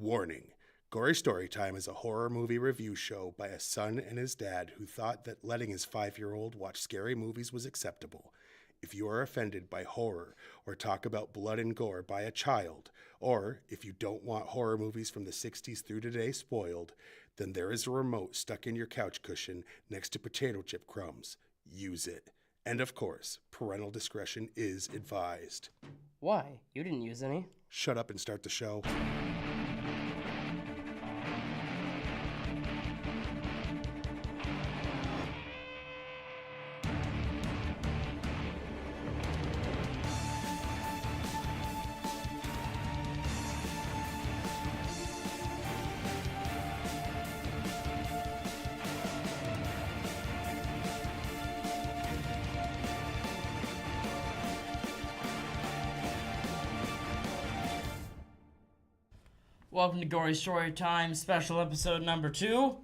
Warning. Gory Storytime is a horror movie review show by a son and his dad who thought that letting his 5-year-old watch scary movies was acceptable. If you are offended by horror or talk about blood and gore by a child, or if you don't want horror movies from the 60s through today spoiled, then there is a remote stuck in your couch cushion next to potato chip crumbs. Use it. And of course, parental discretion is advised. Why? You didn't use any. Shut up and start the show. Welcome to Gory Storytime, special episode number 2.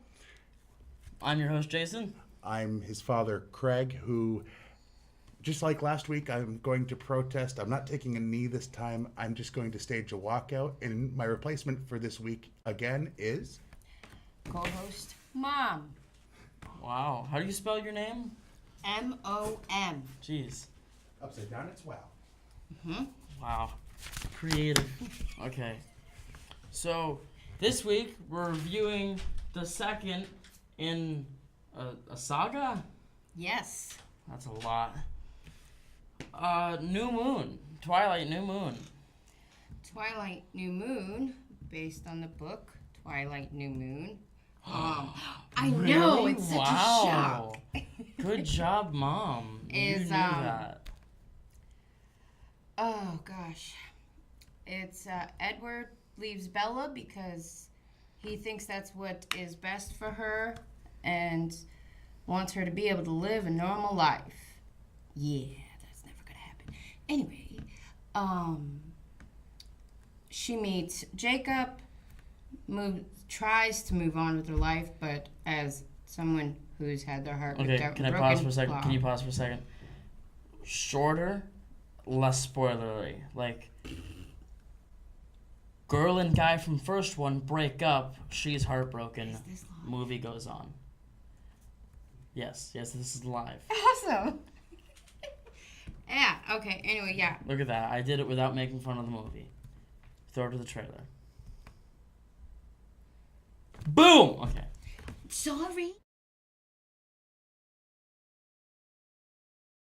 I'm your host, Jason. I'm his father, Craig, who, just like last week, I'm going to protest. I'm not taking a knee this time. I'm just going to stage a walkout. And my replacement for this week, again, is... Co-host, Mom. Wow. How do you spell your name? M-O-M. Jeez. Upside down, it's wow. Mm-hmm. Wow. Creative. Okay. So, this week, we're reviewing the second in a saga? Yes. That's a lot. New Moon. Twilight, New Moon. Twilight, New Moon, based on the book, Twilight, New Moon. I Really? know, it's such a Wow. shock. Good job, Mom. You knew that. Oh, gosh. It's, Edward leaves Bella because he thinks that's what is best for her and wants her to be able to live a normal life. Yeah, that's never gonna happen. Anyway, she meets Jacob, tries to move on with her life, but as someone who's had their heart Okay, can I pause for a second? Can you pause for a second? Shorter, less spoilery. Like, girl and guy from first one break up. She's heartbroken. Is this live? Movie goes on. Yes, this is live. Awesome. Yeah, okay, anyway, yeah. Look at that. I did it without making fun of the movie. Throw it to the trailer. Boom! Okay. Sorry.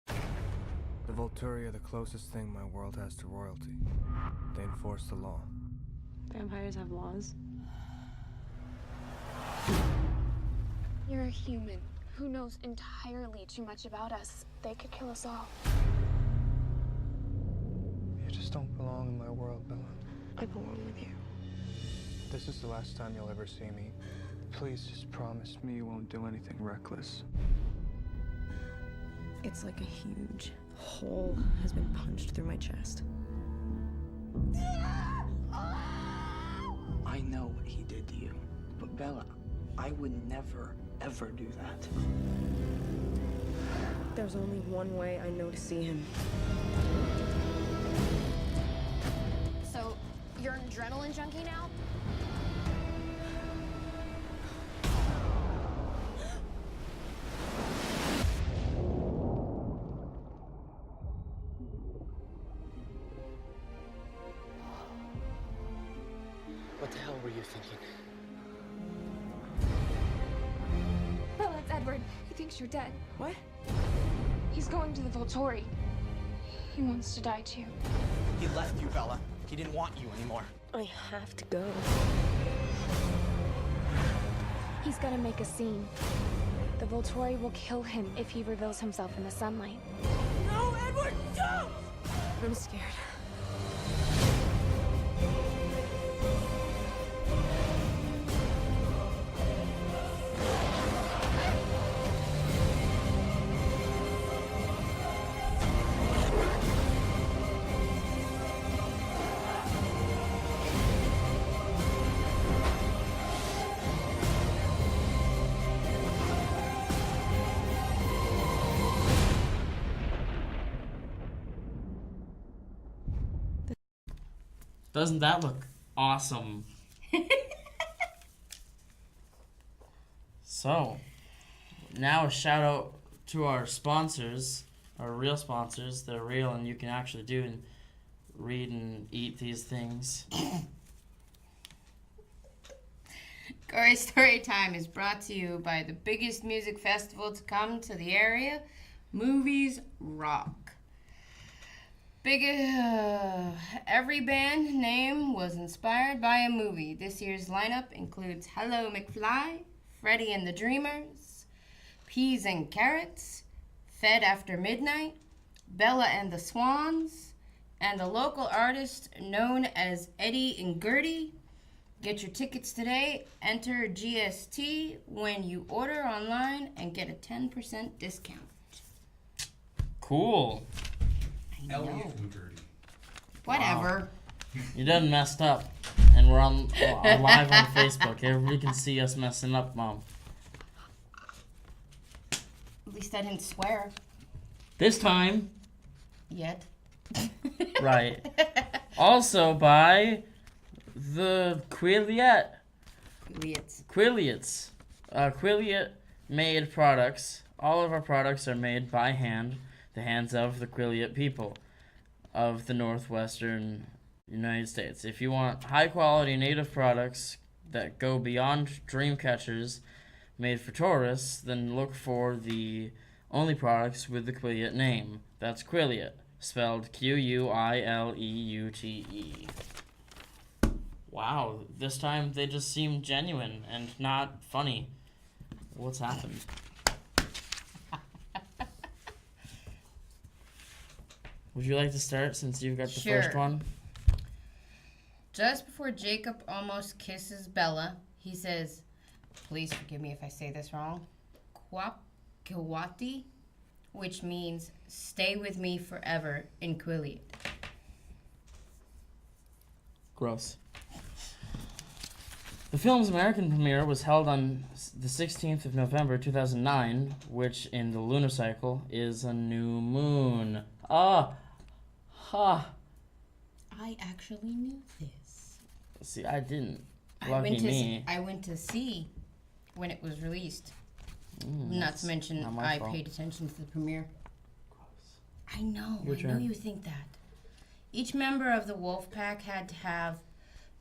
The Volturi are the closest thing my world has to royalty. They enforce the law. Vampires have laws. You're a human who knows entirely too much about us. They could kill us all. You just don't belong in my world, Bella. I belong with you. This is the last time you'll ever see me. Please just promise me you won't do anything reckless. It's like a huge hole has been punched through my chest. I know what he did to you, but Bella, I would never, ever do that. There's only one way I know to see him. So, you're an adrenaline junkie now? What the hell were you thinking? Bella, it's Edward. He thinks you're dead. What? He's going to the Volturi. He wants to die too. He left you, Bella. He didn't want you anymore. I have to go. He's gonna make a scene. The Volturi will kill him if he reveals himself in the sunlight. No, Edward, don't! I'm scared. Doesn't that look awesome? So, now a shout out to our sponsors, our real sponsors. They're real and you can actually do and read and eat these things. Gory Story Time is brought to you by the biggest music festival to come to the area, Movies Rock. Every band name was inspired by a movie. This year's lineup includes Hello McFly, Freddie and the Dreamers, Peas and Carrots, Fed After Midnight, Bella and the Swans, and a local artist known as Eddie and Gertie. Get your tickets today. Enter GST when you order online and get a 10% discount. Cool. I know. Elliot and Gertie. Whatever. You done messed up. And we're on live on Facebook. Everybody can see us messing up, Mom. At least I didn't swear This time, yet. right. Also by the Quilliet. Quilliots. Quilliot made products. All of our products are made by hand. The hands of the Quilliot people of the northwestern United States. If you want high quality native products that go beyond dream catchers made for tourists, then look for the only products with the Quilliot name. That's Quilliot, spelled Quileute. Wow, this time they just seem genuine and not funny. What's happened? Would you like to start since you've got the first Sure. one? Just before Jacob almost kisses Bella, he says, please forgive me if I say this wrong, Kwapkiwati, which means stay with me forever in Quilliot. Gross. The film's American premiere was held on the 16th of November 2009, which in the lunar cycle is a new moon. I actually knew this. See, I didn't. I Lucky me. went to see when it was released. Not that's to mention, not my I fault. paid attention to the premiere. I know. Your I turn. know you think that. Each member of the wolf pack had to have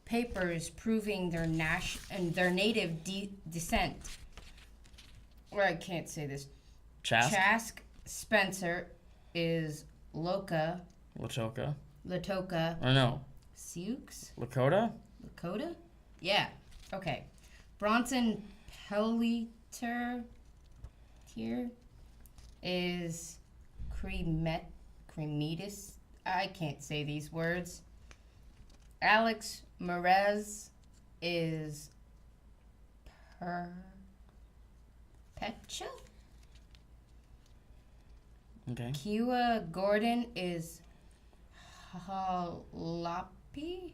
papers proving their native descent. Or I can't say this. Chask? Chask Spencer is Loka, Lachoka? Latoka, Or no, Sioux, Lakota? Lakota? Yeah. Okay. Bronson Pelleter is Cremetis. I can't say these words. Alex Merez is Perpetua. Okay. Kiwa Gordon is Halapi.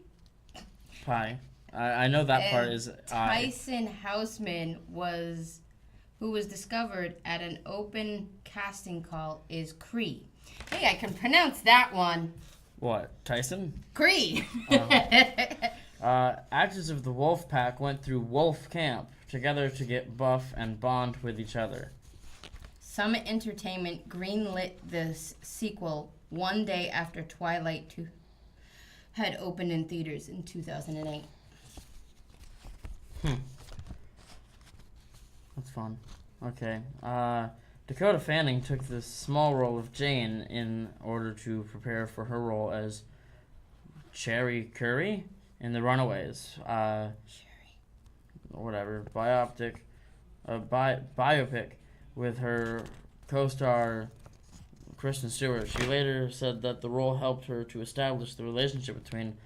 Pie. I know that part And is I. Tyson Houseman who was discovered at an open casting call is Cree. Hey, I can pronounce that one. What? Tyson? Cree. Actors of the Wolf Pack went through Wolf Camp together to get buff and bond with each other. Summit Entertainment greenlit this sequel one day after Twilight 2 had opened in theaters in 2008. That's fun. Okay. Dakota Fanning took the small role of Jane in order to prepare for her role as Cherry Curry in The Runaways. Whatever. Biopic with her co-star Kristen Stewart. She later said that the role helped her to establish the relationship between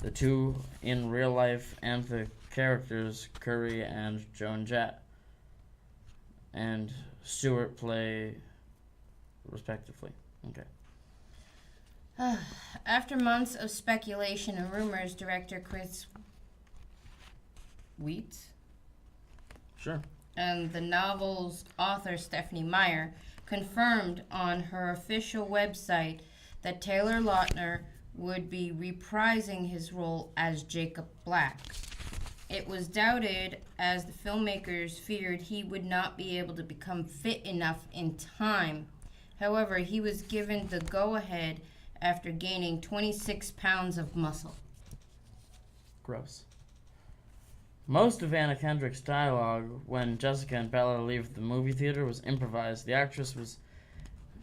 the two in real life and the characters Curry and Joan Jett and Stewart play respectively. Okay. After months of speculation and rumors, director Chris Wheat Sure. and the novel's author Stephanie Meyer confirmed on her official website that Taylor Lautner would be reprising his role as Jacob Black. It was doubted as the filmmakers feared he would not be able to become fit enough in time. However, he was given the go-ahead after gaining 26 pounds of muscle. Gross. Most of Anna Kendrick's dialogue when Jessica and Bella leave the movie theater was improvised. The actress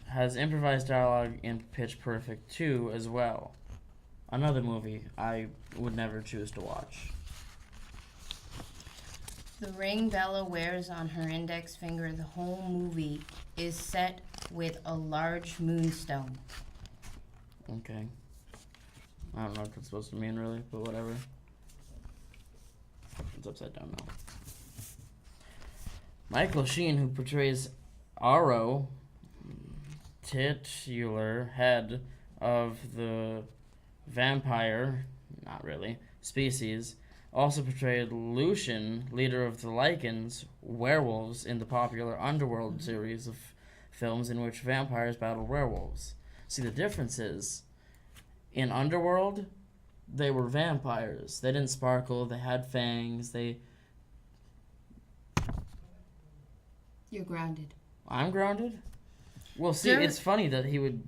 has improvised dialogue in Pitch Perfect 2 as well. Another movie I would never choose to watch. The ring Bella wears on her index finger the whole movie is set with a large moonstone. Okay. I don't know what that's supposed to mean really, but whatever. It's upside down now. Michael Sheen, who portrays Aro, titular head of the vampire, not really, species, also portrayed Lucian, leader of the Lycans, werewolves in the popular Underworld series of films in which vampires battle werewolves. See, the difference is, in Underworld, they were vampires. They didn't sparkle, they had fangs, You're grounded. I'm grounded? Well, see, it's funny that he would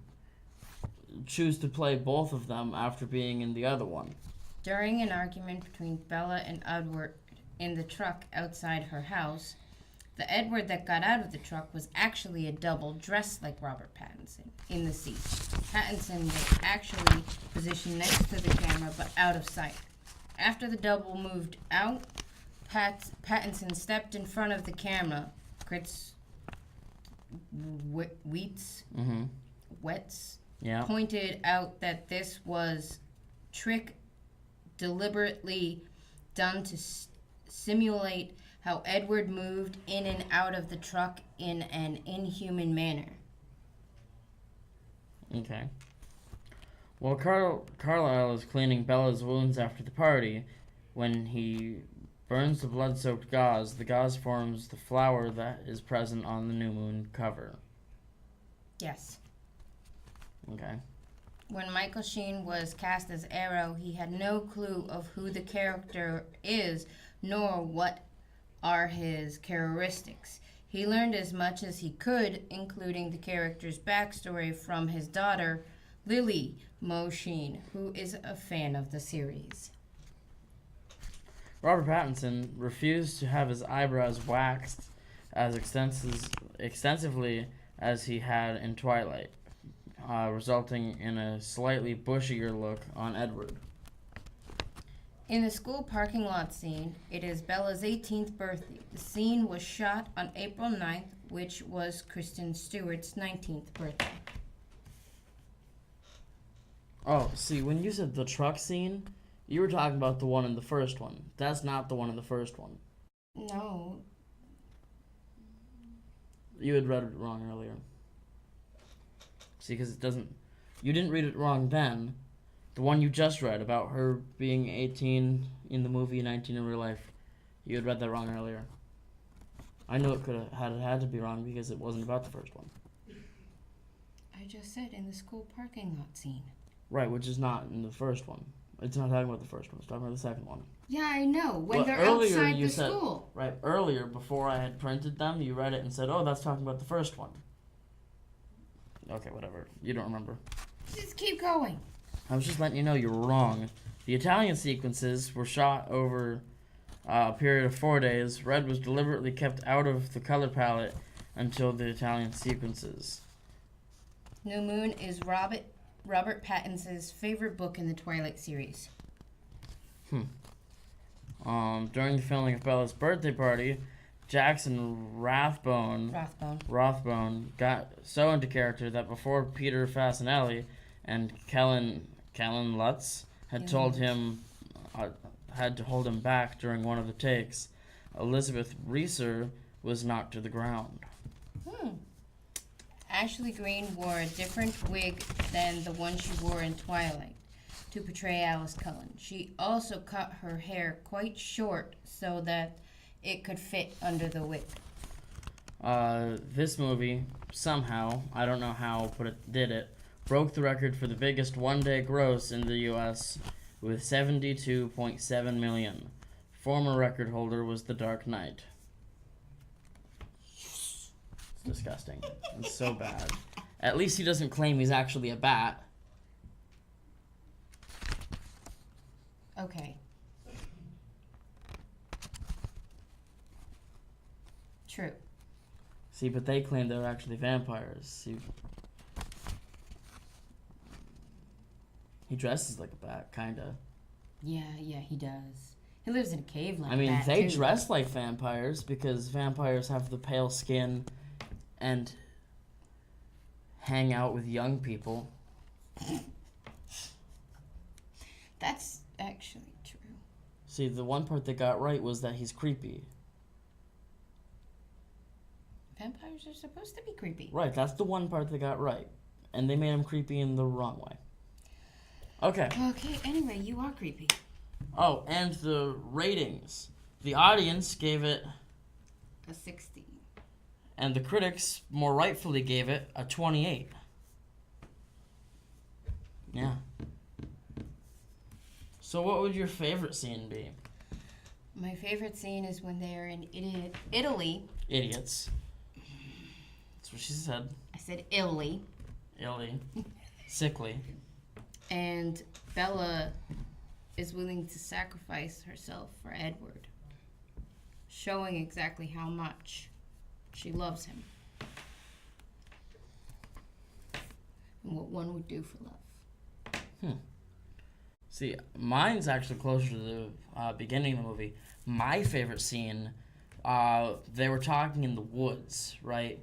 choose to play both of them after being in the other one. During an argument between Bella and Edward in the truck outside her house, the Edward that got out of the truck was actually a double dressed like Robert Pattinson in the seat. Pattinson was actually positioned next to the camera but out of sight. After the double moved out, Pattinson stepped in front of the camera. Wets pointed out that this was trick deliberately done to simulate how Edward moved in and out of the truck in an inhuman manner. Okay. While Carlisle is cleaning Bella's wounds after the party, when he burns the blood-soaked gauze, the gauze forms the flower that is present on the New Moon cover. Yes. Okay. When Michael Sheen was cast as Arrow, he had no clue of who the character is, nor what are his characteristics. He learned as much as he could, including the character's backstory from his daughter, Lily Mo Sheen, who is a fan of the series. Robert Pattinson refused to have his eyebrows waxed as extensively as he had in Twilight, resulting in a slightly bushier look on Edward. In the school parking lot scene, it is Bella's 18th birthday. The scene was shot on April 9th, which was Kristen Stewart's 19th birthday. Oh, see, when you said the truck scene, you were talking about the one in the first one. That's not the one in the first one. No. You had read it wrong earlier. See, because it doesn't... You didn't read it wrong then. The one you just read about her being 18 in the movie, 19 in real life. You had read that wrong earlier. I knew it had to be wrong because it wasn't about the first one. I just said in the school parking lot scene. Right, which is not in the first one. It's not talking about the first one. It's talking about the second one. Yeah, I know. When Well, they're earlier outside you the said- school. Right, earlier, before I had printed them, you read it and said, oh, that's talking about the first one. Okay, whatever. You don't remember. Just keep going. I was just letting you know you were wrong. The Italian sequences were shot over a period of 4 days. Red was deliberately kept out of the color palette until the Italian sequences. New Moon is Robert Pattinson's favorite book in the Twilight series. During the filming of Bella's birthday party, Jackson Rathbone got so into character that before Peter Fasinelli and Kellen Lutz had told him had to hold him back during one of the takes, Elizabeth Reeser was knocked to the ground. Ashley Greene wore a different wig than the one she wore in Twilight to portray Alice Cullen. She also cut her hair quite short so that it could fit under the wig. This movie, somehow, I don't know how, but it did it, broke the record for the biggest one-day gross in the U.S. with $72.7 million, former record holder was The Dark Knight. It's disgusting. It's so bad. At least he doesn't claim he's actually a bat. Okay. True. See, but they claim they're actually vampires. See, he dresses like a bat, kinda. Yeah, he does. He lives in a cave like I mean, that, they too. dress like vampires because vampires have the pale skin and hang out with young people. That's actually true. See, the one part they got right was that he's creepy. Vampires are supposed to be creepy. Right, that's the one part they got right. And they made him creepy in the wrong way. Okay. Okay, anyway, you are creepy. Oh, and the ratings. The audience gave it, A 60. and the critics more rightfully gave it a 28. Yeah. So what would your favorite scene be? My favorite scene is when they're in Italy. Idiots. That's what she said. I said Italy. Illy. Sickly. And Bella is willing to sacrifice herself for Edward, showing exactly how much she loves him and what one would do for love. See, mine's actually closer to the beginning of the movie. My favorite scene, they were talking in the woods, right?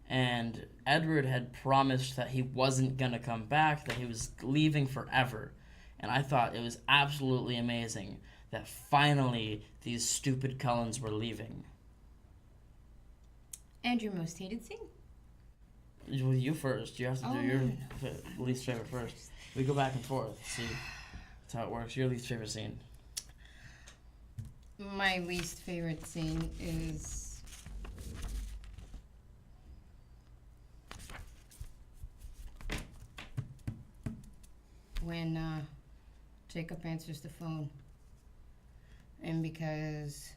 And Edward had promised that he wasn't going to come back, that he was leaving forever. And I thought it was absolutely amazing that finally these stupid Cullens were leaving. And your most hated scene? Well, you first. You have to do your least favorite first. We go back and forth. See, that's how it works. Your least favorite scene. My least favorite scene is when Jacob answers the phone. And because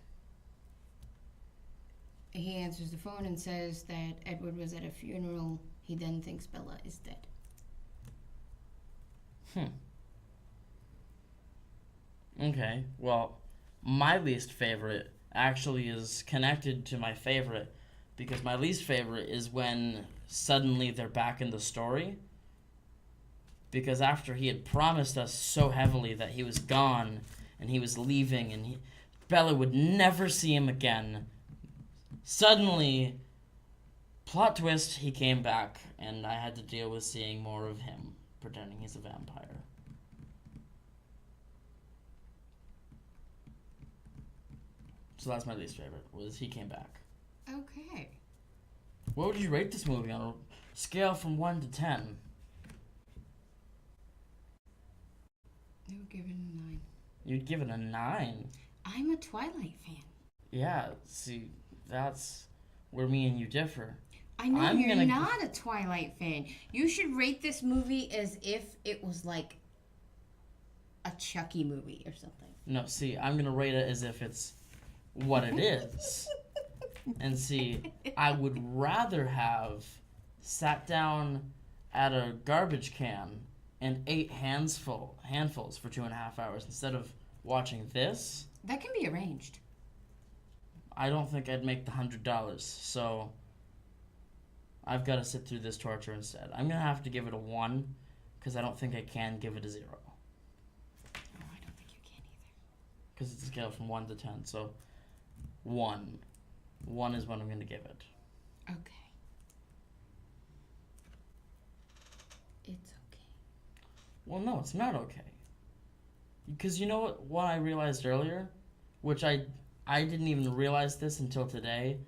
he answers the phone and says that Edward was at a funeral, he then thinks Bella is dead. Okay, well, my least favorite actually is connected to my favorite, because my least favorite is when suddenly they're back in the story. Because after he had promised us so heavily that he was gone and he was leaving and Bella would never see him again, suddenly, plot twist, he came back and I had to deal with seeing more of him pretending he's a vampire. So that's my least favorite, was he came back. Okay. What would you rate this movie on a scale from 1 to 10? I would give it a 9. You'd give it a 9. I'm a Twilight fan. Yeah, see, that's where me and you differ. I know I'm you're gonna- not a Twilight fan. You should rate this movie as if it was like a Chucky movie or something. No, see, I'm going to rate it as if it's what it is. And see, I would rather have sat down at a garbage can and ate handfuls for 2.5 hours instead of watching this. That can be arranged. I don't think I'd make the $100, so I've got to sit through this torture instead. I'm going to have to give it a 1 because I don't think I can give it a 0. Oh, I don't think you can either. Because it's a scale from 1 to 10, so 1. 1 is what I'm going to give it. Okay. It's okay. Well, no, it's not okay. Because you know what I realized earlier? Which I didn't even realize this until today,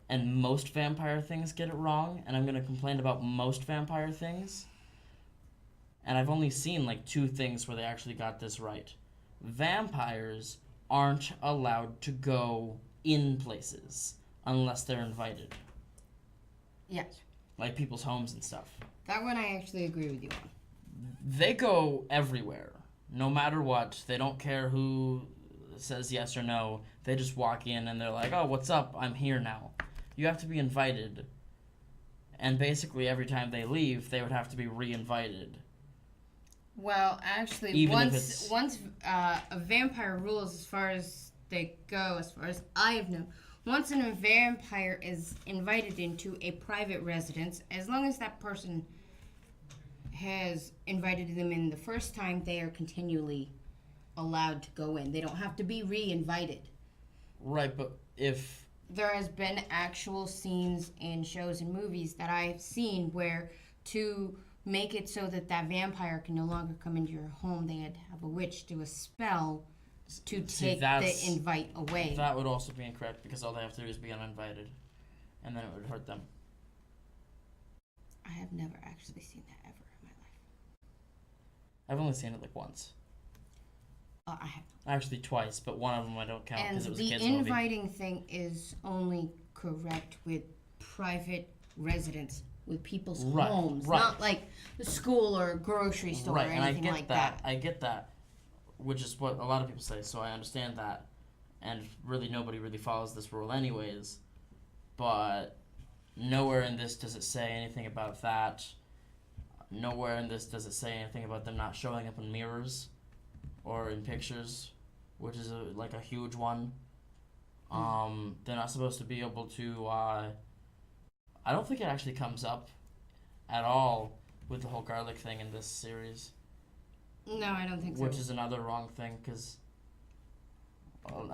and most vampire things get it wrong, and I'm going to complain about most vampire things. And I've only seen like 2 things where they actually got this right. Vampires aren't allowed to go in places unless they're invited. Yes. Like people's homes and stuff. That one I actually agree with you on. They go everywhere, no matter what. They don't care who says yes or no. They just walk in and they're like, oh, what's up? I'm here now. You have to be invited. And basically every time they leave, they would have to be re-invited. Well, actually, Even if once a vampire rules, as far as they go, as far as I have known, once a vampire is invited into a private residence, as long as that person has invited them in the first time, they are continually allowed to go in. They don't have to be re-invited. Right, but if... There has been actual scenes in shows and movies that I've seen where to make it so that that vampire can no longer come into your home, they had to have a witch do a spell to take the invite away. That would also be incorrect because all they have to do is be uninvited. And then it would hurt them. I have never actually seen that ever in my life. I've only seen it like once. I have. Actually twice, but one of them I don't count because it was a kid's movie. movie. The inviting thing is only correct with private residents, with people's homes, not like the school or grocery store or anything like that. I get that, which is what a lot of people say, so I understand that. And really nobody really follows this rule anyways. But nowhere in this does it say anything about that. Nowhere in this does it say anything about them not showing up in mirrors or in pictures, which is a huge one. They're not supposed to be able to, I don't think it actually comes up at all with the whole garlic thing in this series. No, I don't think so. Which is another wrong thing, because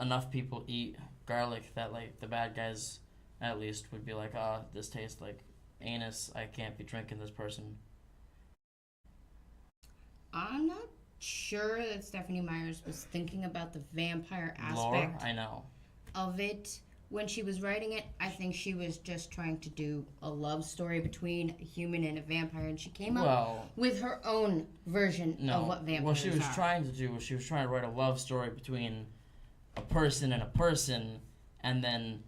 enough people eat garlic that, like, the bad guys, at least, would be like, this tastes like anus, I can't be drinking this person. I'm not sure that Stephanie Myers was thinking about the vampire aspect Lore, I know. of it when she was writing it. I think she was just trying to do a love story between a human and a vampire, and she came up with her own version of what vampires are. What she was trying to do was she was trying to write a love story between a person and a person, and then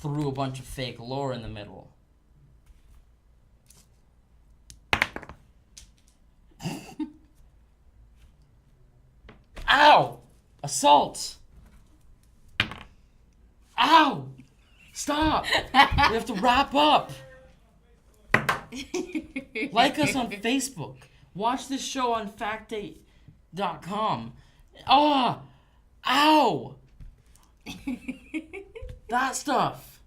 threw a bunch of fake lore in the middle. Ow! Assault! Ow! Stop! We have to wrap up. Like us on Facebook. Watch this show on factdate.com. Oh! Ow! That stuff.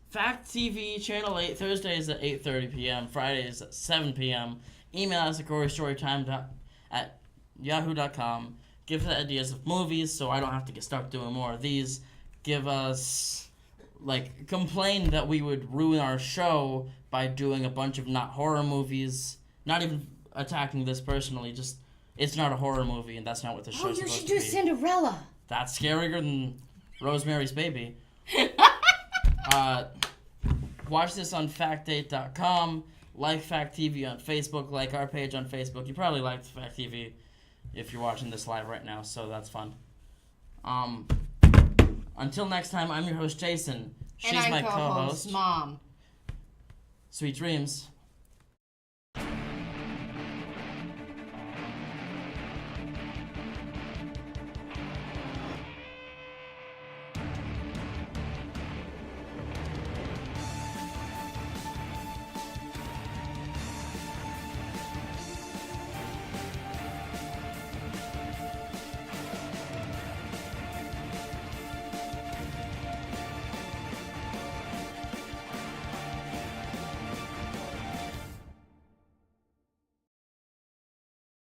Fact TV, Channel 8, Thursdays at 8:30 p.m., Fridays at 7 p.m. Email us at gorystorytime@yahoo.com. Give us ideas of movies so I don't have to get stuck doing more of these. Give us, complain that we would ruin our show by doing a bunch of not horror movies. Not even attacking this personally, just it's not a horror movie and that's not what the show's supposed to be. You should do Cinderella. That's scarier than Rosemary's Baby. Watch this on factdate.com. Like Fact TV on Facebook. Like our page on Facebook. You probably liked Fact TV if you're watching this live right now, so that's fun. Until next time, I'm your host, Jason. She's and I'm my co-host. Mom. Sweet dreams.